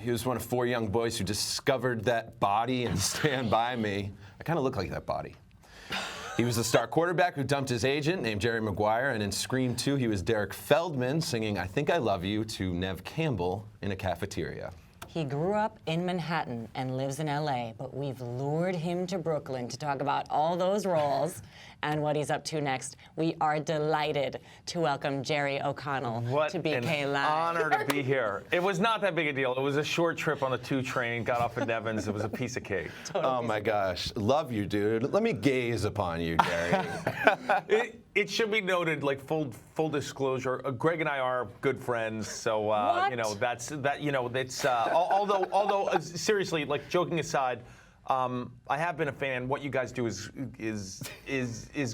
He was one of 4 young boys who discovered that body and Stand By Me. I kind of look like that body. He was the star quarterback who dumped his agent named Jerry Maguire, and in Scream 2, he was Derek Feldman singing I Think I Love You to Nev Campbell in a cafeteria. He grew up in Manhattan and lives in LA, but we've lured him to Brooklyn to talk about all those roles and what he's up to next. We are delighted to welcome Jerry O'Connell to BK Live. Honor to be here. It was not that big a deal. It was a short trip on the 2 train, got off at Nevins. It was a piece of cake. Oh my gosh, love you, dude. Let me gaze upon you, Jerry. It should be noted, like full disclosure, Greg and I are good friends, so you know that's although seriously, like joking aside, I have been a fan. What you guys do is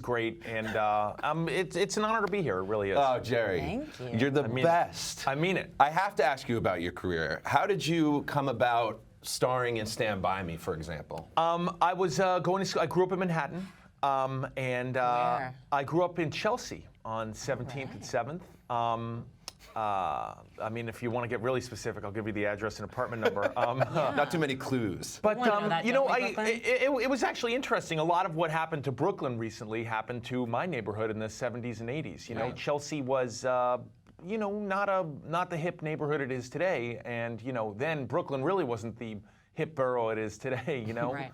great, and it's an honor to be here. It really is. Oh, Jerry, thank you. You're the best. I mean it. I have to ask you about your career. How did you come about starring in Stand By Me, for example? I was going to school. I grew up in Manhattan. Where? I grew up in Chelsea on 17th and 7th. I mean, if you want to get really specific, I'll give you the address and apartment number. Not too many clues. But you know, Brooklyn? it was actually interesting. A lot of what happened to Brooklyn recently happened to my neighborhood in the 70s and 80s. You know, Chelsea was you know, not the hip neighborhood it is today, and you know, then Brooklyn really wasn't the hip borough it is today. You know. Right.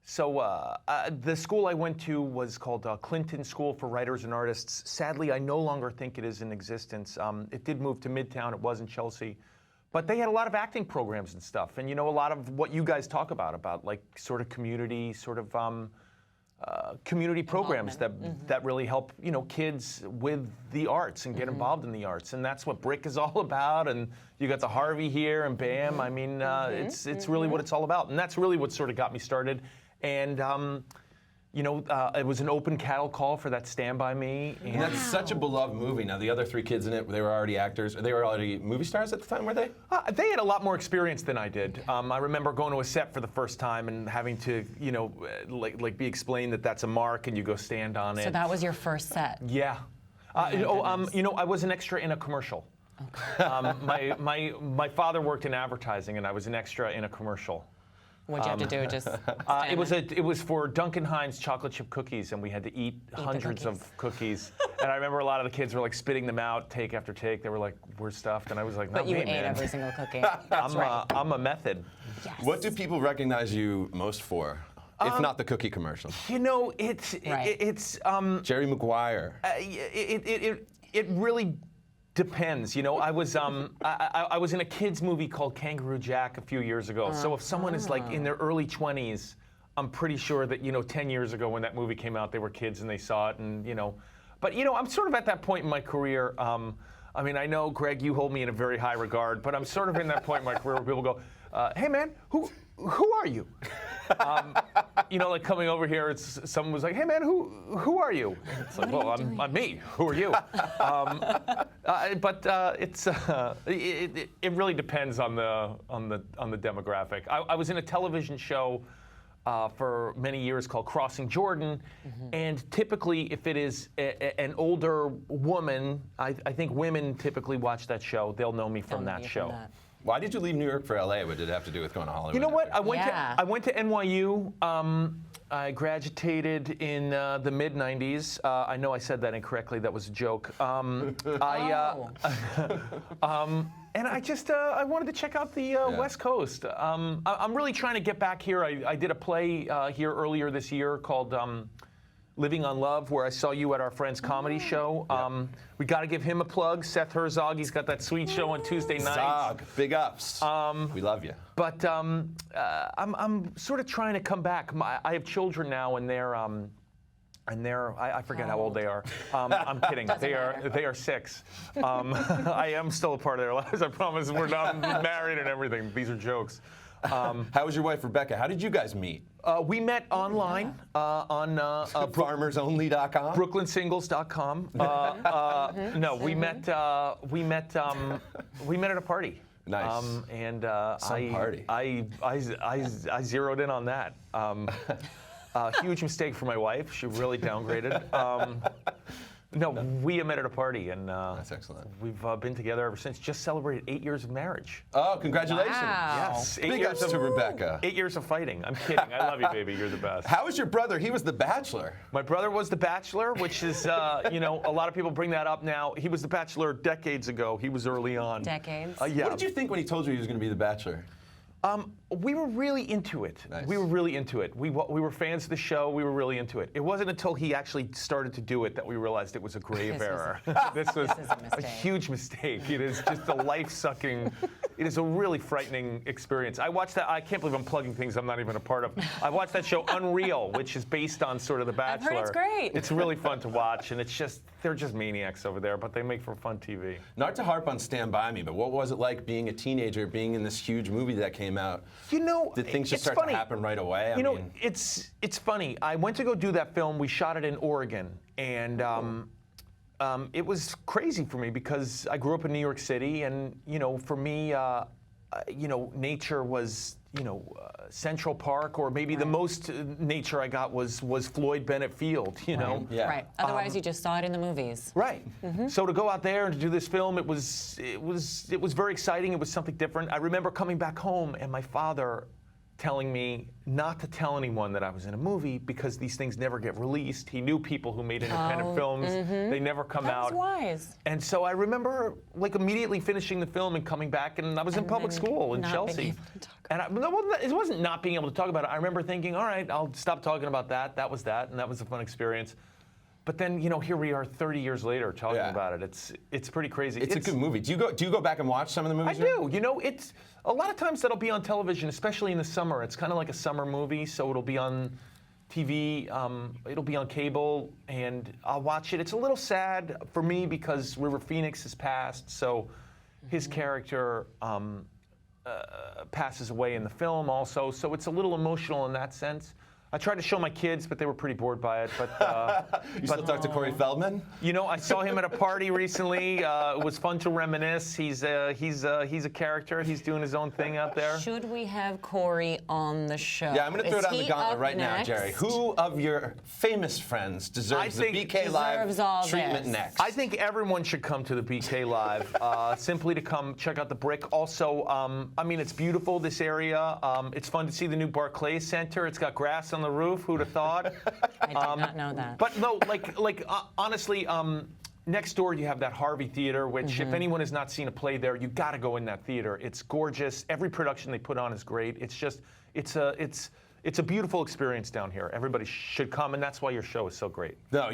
So the school I went to was called Clinton School for Writers and Artists. Sadly, I no longer think it is in existence. It did move to Midtown. It was in Chelsea. But they had a lot of acting programs and stuff. And, you know, a lot of what you guys talk about like sort of community, community programs that really help, you know, kids with the arts and get involved in the arts. And that's what BRIC is all about. And you got the Harvey here and BAM. I mean, it's really what it's all about. And that's really what sort of got me started. And, you know, it was an open cattle call for that Stand By Me. And that's such a beloved movie. Now, the other 3 kids in it, they were already actors. They were already movie stars at the time, were they? They had a lot more experience than I did. I remember going to a set for the first time and having to, you know, like be explained that that's a mark and you go stand on it. So that was your first set? Yeah. You know, I was an extra in a commercial. Okay. My father worked in advertising, and I was an extra in a commercial. What'd you have to do? Just it was for Duncan Hines chocolate chip cookies, and we had to eat hundreds of cookies. And I remember a lot of the kids were like spitting them out take after take. They were like, "We're stuffed," and I was like, "Not But you me, ate man. every single cookie. That's right. I'm a method." Yes. What do people recognize you most for, if not the cookie commercial? You know, it's Jerry Maguire. It really depends. You know, I was in a kids movie called Kangaroo Jack a few years ago. So if someone is like in their early 20s, I'm pretty sure that, you know, 10 years ago when that movie came out, they were kids and they saw it, and you know. But you know, I'm sort of at that point in my career. I mean, I know, Greg, you hold me in a very high regard, but I'm sort of in that point in my career where people go, "Hey, man, who are you?" You know, like coming over here, someone was like, "Hey, man, who are you?" And it's like, "Well, I'm me. Who are you?" But it really depends on the demographic. I was in a television show for many years called Crossing Jordan, and typically, if it is an older woman, I think women typically watch that show. They'll know me from that show. Why did you leave New York for LA? What did it have to do with going to Hollywood? You know what? I went to NYU. I graduated in the mid-'90s. I know I said that incorrectly. That was a joke. And I just I wanted to check out the West Coast. I'm really trying to get back here. I did a play here earlier this year called Living on Love, where I saw you at our friend's comedy show. We got to give him a plug. Seth Herzog, he's got that sweet show on Tuesday nights. Zog, big ups. We love you. But I'm sort of trying to come back. I have children now, and they're I forget how old they are. I'm kidding. They are 6. I am still a part of their lives. I promise. We're not married and everything. These are jokes. How was your wife, Rebecca? How did you guys meet? We met online on FarmersOnly.com? BrooklynSingles.com. No, we met at a party. Nice. And party. I zeroed in on that. Huge mistake for my wife. She really downgraded. No, we met at a party, and That's excellent. we've been together ever since. Just celebrated 8 years of marriage. Oh, congratulations. Wow. Yes, Big ups to Rebecca. 8 years of fighting. I'm kidding. I love you, baby. You're the best. How was your brother? He was the Bachelor. My brother was The Bachelor, which is, you know, a lot of people bring that up now. He was The Bachelor decades ago. He was early on. Decades? Yeah. What did you think when he told you he was going to be the Bachelor? We were really into it. Nice. We were really into it. We were fans of the show. We were really into it. It wasn't until he actually started to do it that we realized it was a grave error. This was is a mistake. huge mistake. It is just a life-sucking, it is a really frightening experience. I watched that, I can't believe I'm plugging things I'm not even a part of. I watched that show Unreal, which is based on sort of The Bachelor. I've heard it's great. It's really fun to watch, and it's just, they're just maniacs over there, but they make for fun TV. Not to harp on Stand By Me, but what was it like being a teenager, being in this huge movie that came out? You know, Did things just it's start funny. to happen right away? You know, it's funny. I went to go do that film. We shot it in Oregon, and it was crazy for me because I grew up in New York City, and you know, for me, you know, nature was, you know, Central Park, or maybe the most nature I got was Floyd Bennett Field. You know. Yeah. Right. Otherwise, you just saw it in the movies. Right. So to go out there and to do this film, it was very exciting. It was something different. I remember coming back home and my father telling me not to tell anyone that I was in a movie because these things never get released. He knew people who made independent films. They never come That out. was wise. And so I remember like immediately finishing the film and coming back, and I was in public then school in not being Chelsea. able to talk And it wasn't not being able to talk about it. I remember thinking, all right, I'll stop talking about that. That was that, and that was a fun experience. But then, you know, here we are 30 years later talking about it. It's pretty crazy. It's a good movie. Do you go back and watch some of the movies? I do. You know, it's a lot of times that'll be on television, especially in the summer. It's kind of like a summer movie, so it'll be on TV, it'll be on cable, and I'll watch it. It's a little sad for me because River Phoenix has passed, so his character passes away in the film also, so it's a little emotional in that sense. I tried to show my kids, but they were pretty bored by it. But You still talk to Corey Feldman? you know, I saw him at a party recently. It was fun to reminisce. He's a character. He's doing his own thing out there. Should we have Corey on the show? Yeah, I'm going to throw Is it on the he gauntlet up right now, next? Jerry. Who of your famous friends deserves the think BK Live deserves all treatment this. next? I think everyone should come to the BK Live, simply to come check out the BRIC. Also, I mean, it's beautiful, this area. It's fun to see the new Barclays Center. It's got grass on the roof. Who'd have thought? I did not know that. But no, honestly, next door you have that Harvey Theater, which if anyone has not seen a play there, you got to go in that theater. It's gorgeous. Every production they put on is great. It's just, it's a beautiful experience down here. Everybody should come, and that's why your show is so great. No,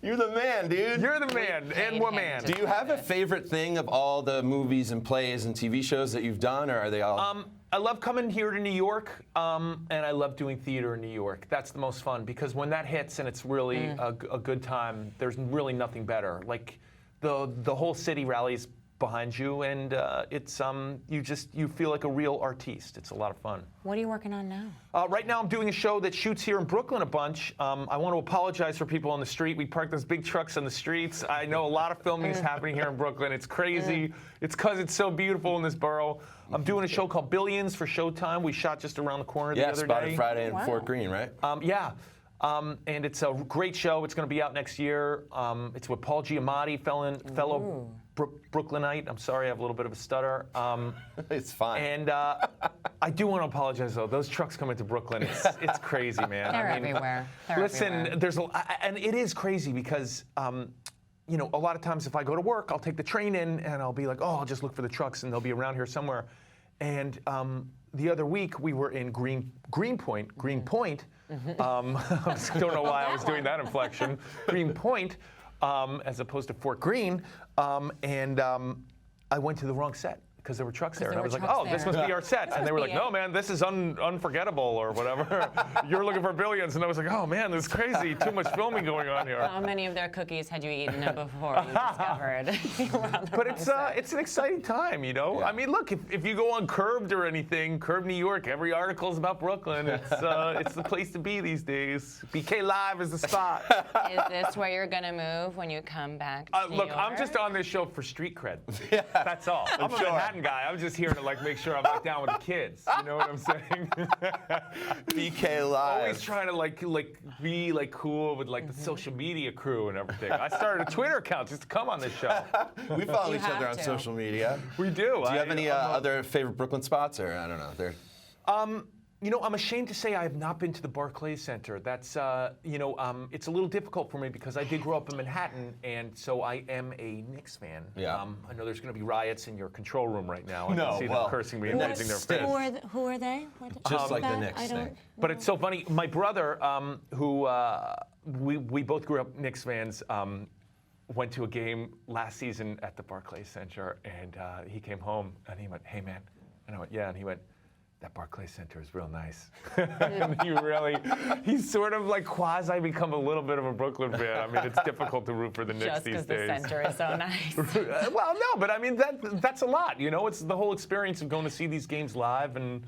you're the man, dude. You're the man and woman. Do you have a favorite thing of all the movies and plays and TV shows that you've done, or are they all? I love coming here to New York, and I love doing theater in New York. That's the most fun because when that hits and it's really a good time, there's really nothing better. Like the whole city rallies behind you, and it's you feel like a real artiste. It's a lot of fun. What are you working on now? Right now I'm doing a show that shoots here in Brooklyn a bunch. I want to apologize for people on the street. We park those big trucks on the streets. I know a lot of filming is happening here in Brooklyn. It's crazy. It's because it's so beautiful in this borough. I'm doing a show called Billions for Showtime. We shot just around the corner the other Spotted day. Friday in Wow. Fort Greene, right? And it's a great show. It's going to be out next year. It's with Paul Giamatti, fellow Brooklynite. I'm sorry, I have a little bit of a stutter. It's fine. And I do want to apologize, though. Those trucks come into Brooklyn. It's crazy, man. They're everywhere. They're Listen, everywhere. and it is crazy because, you know, a lot of times if I go to work, I'll take the train in and I'll be like, oh, I'll just look for the trucks and they'll be around here somewhere. And the other week we were in Greenpoint. I don't know why I was doing that inflection. Greenpoint, as opposed to Fort Greene, and I went to the wrong set because there were trucks there. And I was like, oh, this must be our set. And they were like, no, man, this is unforgettable or whatever. You're looking for Billions. And I was like, oh, man, this is crazy. Too much filming going on here. How many of their cookies had you eaten before you discovered you were on the But wrong it's an exciting time, you know? Yeah. I mean, look, if you go on Curbed or anything, Curbed New York, every article is about Brooklyn. It's the place to be these days. BK Live is the spot. Is this where you're going to move when you come back to New Look, York? I'm just on this show for street cred. That's all. I'm a Manhattan Manhattan guy. I'm just here to like make sure I'm like down with the kids. You know what I'm saying? BK Live. Always trying to like be like cool with like the social media crew and everything. I started a Twitter account just to come on this show. We follow You each other have on to. social media. We do. Do you have any other favorite Brooklyn spots, or I don't know? You know, I'm ashamed to say I have not been to the Barclays Center. That's, it's a little difficult for me because I did grow up in Manhattan, and so I am a Knicks fan. Yeah. I know there's going to be riots in your control room right now. I No, can see well, them cursing me and What- raising their Steve. fists. who are they? Just like the That? Knicks I don't- thing. But it's so funny. My brother, who we both grew up Knicks fans, went to a game last season at the Barclays Center, and he came home and he went, "Hey man," and I went, "Yeah," and he went, "That Barclays Center is real nice." And he's sort of like quasi become a little bit of a Brooklyn fan. I mean, it's difficult to root for the Knicks Just these because the days. center is so nice. Well, no, but I mean that's a lot. You know, it's the whole experience of going to see these games live, and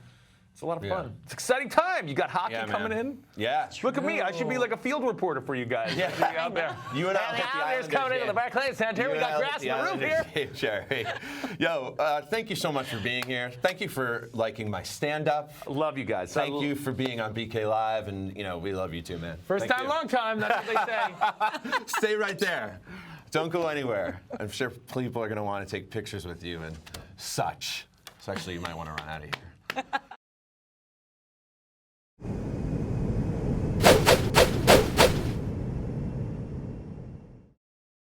it's a lot of Yeah. fun. It's an exciting time. You got hockey Yeah, coming man. in. Yeah. Look at me. I should be like a field reporter for you guys. Yeah. I should be out there. You and I'll hit the Islanders Islanders coming into game. the Barclays Center. You We and got I'll grass hit in the roof here. Islanders game, Jerry. Yo, thank you so much for being here. Thank you for liking my stand-up. Love you guys. Thank you for being on BK Live, and we love you too, man. First Thank time, you. long time. That's what they say. Stay right there. Don't go anywhere. I'm sure people are going to want to take pictures with you and such. So actually, you might want to run out of here.